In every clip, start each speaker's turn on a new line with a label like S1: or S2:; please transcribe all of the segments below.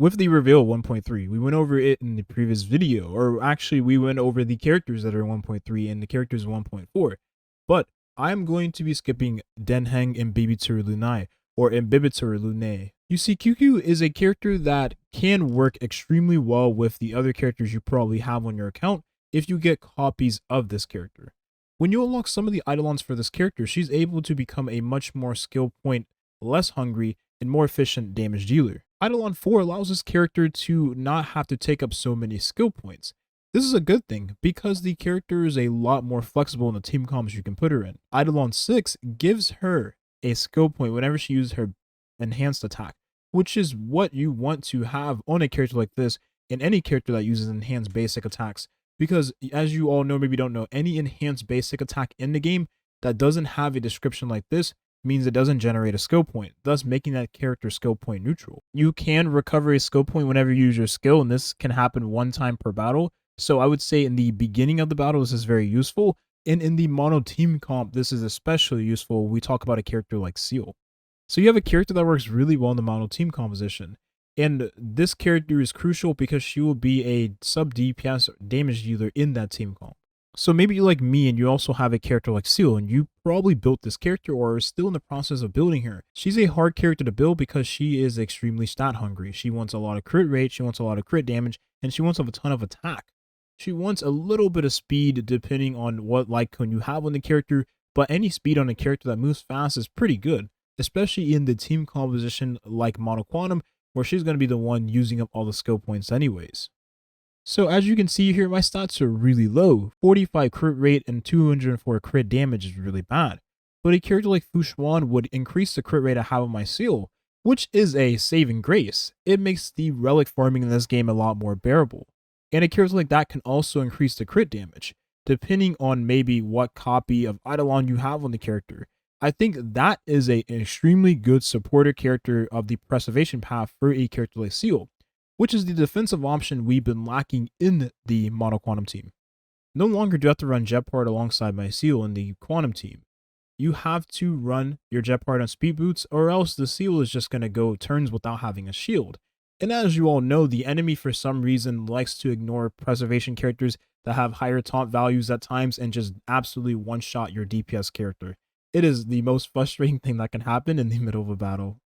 S1: with the reveal 1.3, we went over it in the previous video, or actually we went over the characters that are 1.3 and the characters 1.4, but I'm going to be skipping Denheng Imbibitor Lunai, or Imbibitor Lunae. You see, QQ is a character that can work extremely well with the other characters you probably have on your account if you get copies of this character. When you unlock some of the eidolons for this character, she's able to become a much more skill point, less hungry, and more efficient damage dealer. Eidolon 4 allows this character to not have to take up so many skill points. This is a good thing because the character is a lot more flexible in the team combos you can put her in. Eidolon 6 gives her a skill point whenever she uses her enhanced attack, which is what you want to have on a character like this and any character that uses enhanced basic attacks. Because as you all know, maybe don't know, any enhanced basic attack in the game that doesn't have a description like this means it doesn't generate a skill point, thus making that character skill point neutral. You can recover a skill point whenever you use your skill, and this can happen one time per battle. So I would say in the beginning of the battle, this is very useful. And in the mono team comp, this is especially useful when we talk about a character like Seele. So you have a character that works really well in the mono team composition. And this character is crucial because she will be a sub DPS damage dealer in that team comp. So maybe you're like me and you also have a character like Seele and you probably built this character or are still in the process of building her. She's a hard character to build because she is extremely stat hungry. She wants a lot of crit rate, she wants a lot of crit damage, and she wants a ton of attack. She wants a little bit of speed depending on what light cone you have on the character, but any speed on a character that moves fast is pretty good, especially in the team composition like Mono Quantum, where she's going to be the one using up all the skill points anyways. So as you can see here, my stats are really low. 45 crit rate and 204 crit damage is really bad. But a character like Fu Xuan would increase the crit rate I have on my Seele, which is a saving grace. It makes the relic farming in this game a lot more bearable. And a character like that can also increase the crit damage, depending on maybe what copy of Eidolon you have on the character. I think that is an extremely good supporter character of the preservation path for a character like Seele, which is the defensive option we've been lacking in the Mono Quantum team. No longer do I have to run Jetpart alongside my Seele in the Quantum team. You have to run your Jetpart on speed boots, or else the Seele is just going to go turns without having a shield. And as you all know, the enemy for some reason likes to ignore preservation characters that have higher taunt values at times and just absolutely one-shot your DPS character. It is the most frustrating thing that can happen in the middle of a battle.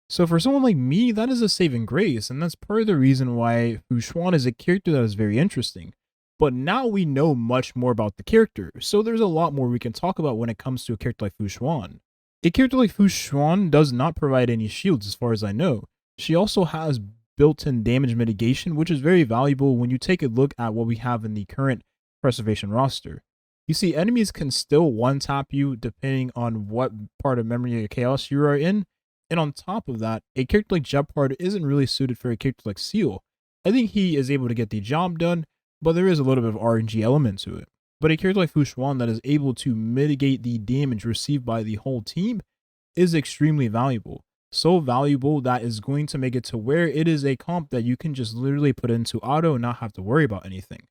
S1: So for someone like me, that is a saving grace, and that's part of the reason why Fu Xuan is a character that is very interesting. But now we know much more about the character, so there's a lot more we can talk about when it comes to a character like Fu Xuan. A character like Fu Xuan does not provide any shields as far as I know. She also has built-in damage mitigation, which is very valuable when you take a look at what we have in the current preservation roster. You see, enemies can still one-tap you depending on what part of Memory of Chaos you are in. And on top of that, a character like Jetpart isn't really suited for a character like Seele. I think he is able to get the job done, but there is a little bit of RNG element to it. But a character like Fu Xuan that is able to mitigate the damage received by the whole team is extremely valuable. So valuable that is going to make it to where it is a comp that you can just literally put into auto and not have to worry about anything.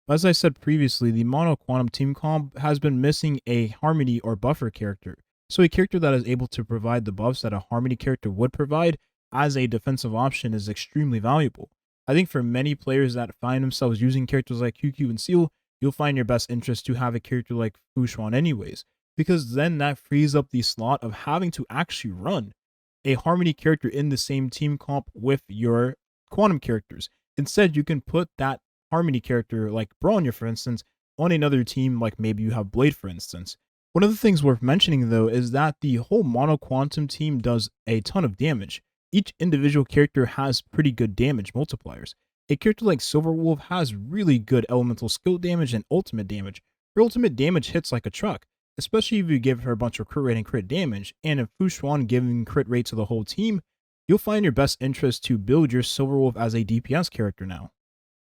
S1: As I said previously, the Mono Quantum team comp has been missing a Harmony or Buffer character. So a character that is able to provide the buffs that a Harmony character would provide as a defensive option is extremely valuable. I think for many players that find themselves using characters like QQ and Seele, you'll find your best interest to have a character like Fu Xuan anyways, because then that frees up the slot of having to actually run a Harmony character in the same team comp with your Quantum characters. Instead, you can put that Harmony character like Bronya, for instance, on another team like maybe you have Blade, for instance. One of the things worth mentioning though is that the whole Mono Quantum team does a ton of damage. Each individual character has pretty good damage multipliers. A character like Silverwolf has really good elemental skill damage and ultimate damage. Her ultimate damage hits like a truck, especially if you give her a bunch of crit rate and crit damage, and if Fu Xuan giving crit rate to the whole team, you'll find your best interest to build your Silverwolf as a DPS character now.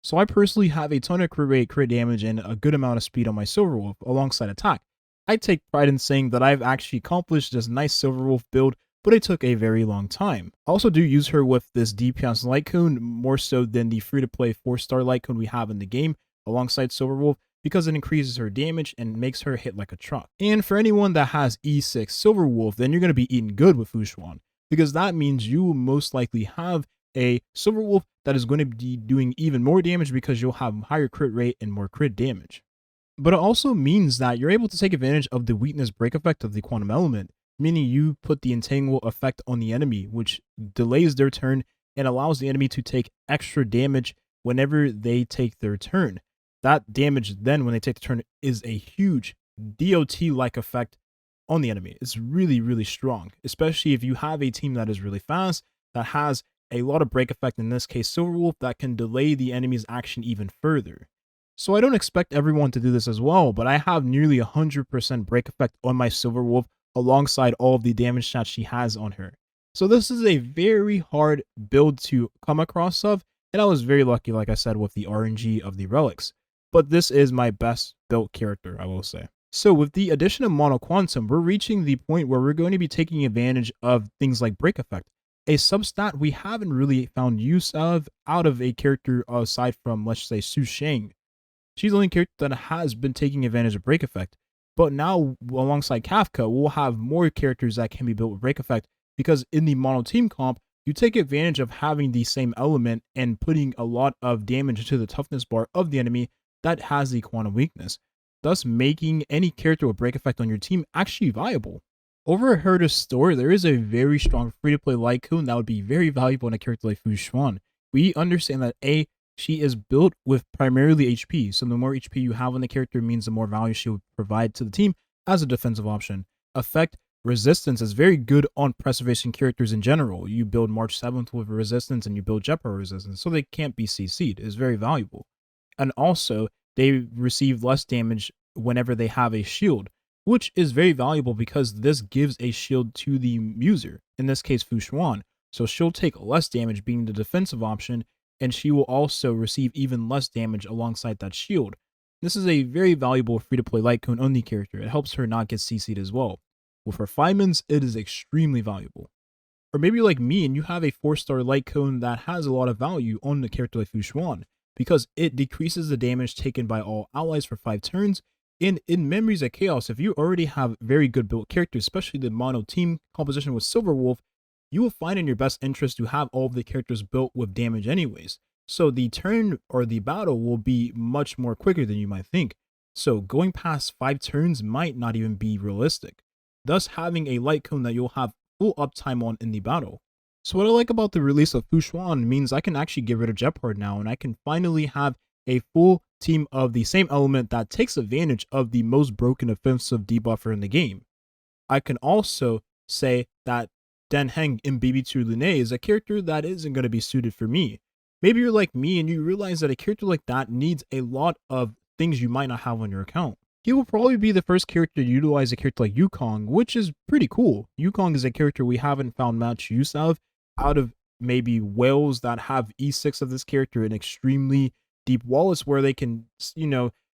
S1: So I personally have a ton of crit rate, crit damage, and a good amount of speed on my Silverwolf alongside attack. I take pride in saying that I've actually accomplished this nice Silverwolf build, but it took a very long time. I also do use her with this DPS light cone more so than the free-to-play 4-star light cone we have in the game alongside Silverwolf, because it increases her damage and makes her hit like a truck. And for anyone that has E6 Silverwolf, then you're going to be eating good with Fu Xuan, because that means you will most likely have a Silver Wolf that is going to be doing even more damage because you'll have higher crit rate and more crit damage. But it also means that you're able to take advantage of the weakness break effect of the quantum element, meaning you put the entangle effect on the enemy, which delays their turn and allows the enemy to take extra damage whenever they take their turn. That damage then, when they take the turn, is a huge DOT-like effect on the enemy. It's really, really strong, especially if you have a team that is really fast, that has a lot of break effect, in this case Silver Wolf, that can delay the enemy's action even further. So I don't expect everyone to do this as well, but I have nearly 100% break effect on my Silver Wolf alongside all of the damage stats she has on her. So this is a very hard build to come across of, and I was very lucky, like I said, with the RNG of the relics. But this is my best built character, I will say. So with the addition of Mono Quantum, we're reaching the point where we're going to be taking advantage of things like break effect, a substat we haven't really found use of out of a character aside from, let's say, Fu Xuan. She's the only character that has been taking advantage of break effect. But now, alongside Kafka, we'll have more characters that can be built with break effect, because in the mono team comp, you take advantage of having the same element and putting a lot of damage to the toughness bar of the enemy that has the quantum weakness, thus making any character with break effect on your team actually viable. Over at Herta's store, there is a very strong free-to-play Lycoon that would be very valuable in a character like Fu Xuan. We understand that she is built with primarily HP, so the more HP you have on the character means the more value she will provide to the team as a defensive option. Effect resistance is very good on preservation characters in general. You build March 7th with resistance and you build Jetpower resistance, so they can't be CC'd. It's very valuable. And also, they receive less damage whenever they have a shield, which is very valuable because this gives a shield to the user, in this case Fu Xuan. So she'll take less damage being the defensive option, and she will also receive even less damage alongside that shield. This is a very valuable free-to-play Lycoon on the character. It helps her not get CC'd as well. With her Feynmans, it is extremely valuable. Or maybe you're like me and you have a 4-star Lycoon that has a lot of value on the character like Fu Xuan, because it decreases the damage taken by all allies for 5 turns. And in Memories of Chaos, if you already have very good built characters, especially the mono team composition with Silver Wolf, you will find in your best interest to have all of the characters built with damage anyways. So the turn or the battle will be much more quicker than you might think. So going past 5 turns might not even be realistic, thus having a Lycoon that you'll have full uptime on in the battle. So what I like about the release of Fu Xuan means I can actually get rid of Jetpard now, and I can finally have a full team of the same element that takes advantage of the most broken offensive debuffer in the game. I can also say that Dan Heng in BB2 Lune is a character that isn't going to be suited for me. Maybe you're like me and you realize that a character like that needs a lot of things you might not have on your account. He will probably be the first character to utilize a character like Yukong, which is pretty cool. Yukong is a character we haven't found much use of out of maybe whales that have E6 of this character in extremely deep wallets where they can,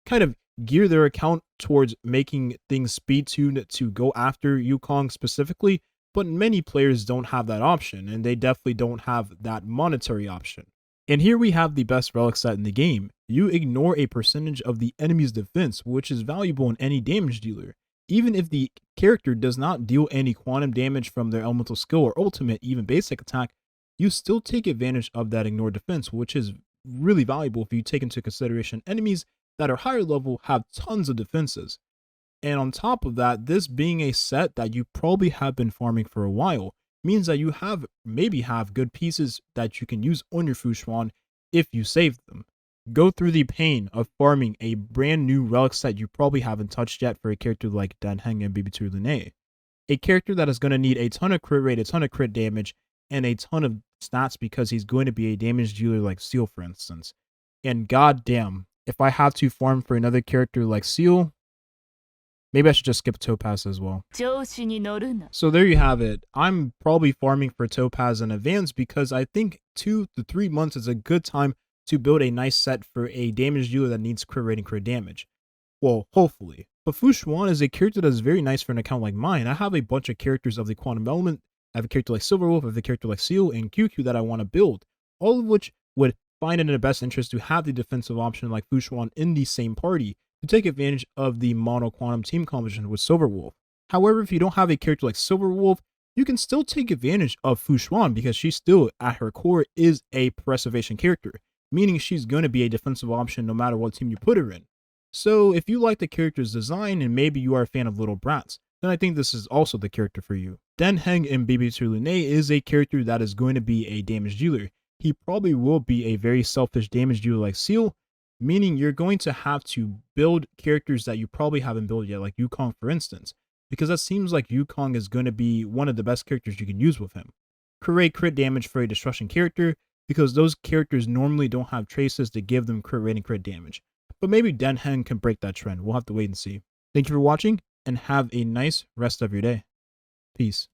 S1: kind of gear their account towards making things speed tuned to go after Yukong specifically, but many players don't have that option, and they definitely don't have that monetary option. And here we have the best relic set in the game. You ignore a percentage of the enemy's defense, which is valuable in any damage dealer. Even if the character does not deal any quantum damage from their elemental skill or ultimate, even basic attack, you still take advantage of that ignored defense, which is really valuable if you take into consideration enemies that are higher level have tons of defenses. And on top of that, this being a set that you probably have been farming for a while means that you maybe have good pieces that you can use on your Fu Xuan if you save them. Go through the pain of farming a brand new relic set you probably haven't touched yet for a character like Dan Heng and BB2 Lune. A character that is going to need a ton of crit rate, a ton of crit damage, and a ton of stats because he's going to be a damage dealer like Seele, for instance. And goddamn, if I have to farm for another character like Seele, maybe I should just skip Topaz as well. So there you have it. I'm probably farming for Topaz in advance because I think 2 to 3 months is a good time to build a nice set for a damage dealer that needs crit rate and crit damage. Well, hopefully. But Fu Xuan is a character that is very nice for an account like mine. I have a bunch of characters of the quantum element. I have a character like Silverwolf, I have a character like Seele and QQ that I want to build, all of which would find it in the best interest to have the defensive option like Fu Xuan in the same party to take advantage of the mono quantum team composition with Silverwolf. However, if you don't have a character like Silverwolf, you can still take advantage of Fu Xuan because she still, at her core, is a preservation character, meaning she's going to be a defensive option no matter what team you put her in. So if you like the character's design and maybe you are a fan of little brats, then I think this is also the character for you. Den Heng in Baby Lune is a character that is going to be a damage dealer. He probably will be a very selfish damage dealer like Seele, meaning you're going to have to build characters that you probably haven't built yet, like Yukong for instance, because that seems like Yukong is going to be one of the best characters you can use with him. Create crit damage for a destruction character, because those characters normally don't have traces to give them crit rate and crit damage. But maybe Den Heng can break that trend. We'll have to wait and see. Thank you for watching, and have a nice rest of your day. Peace.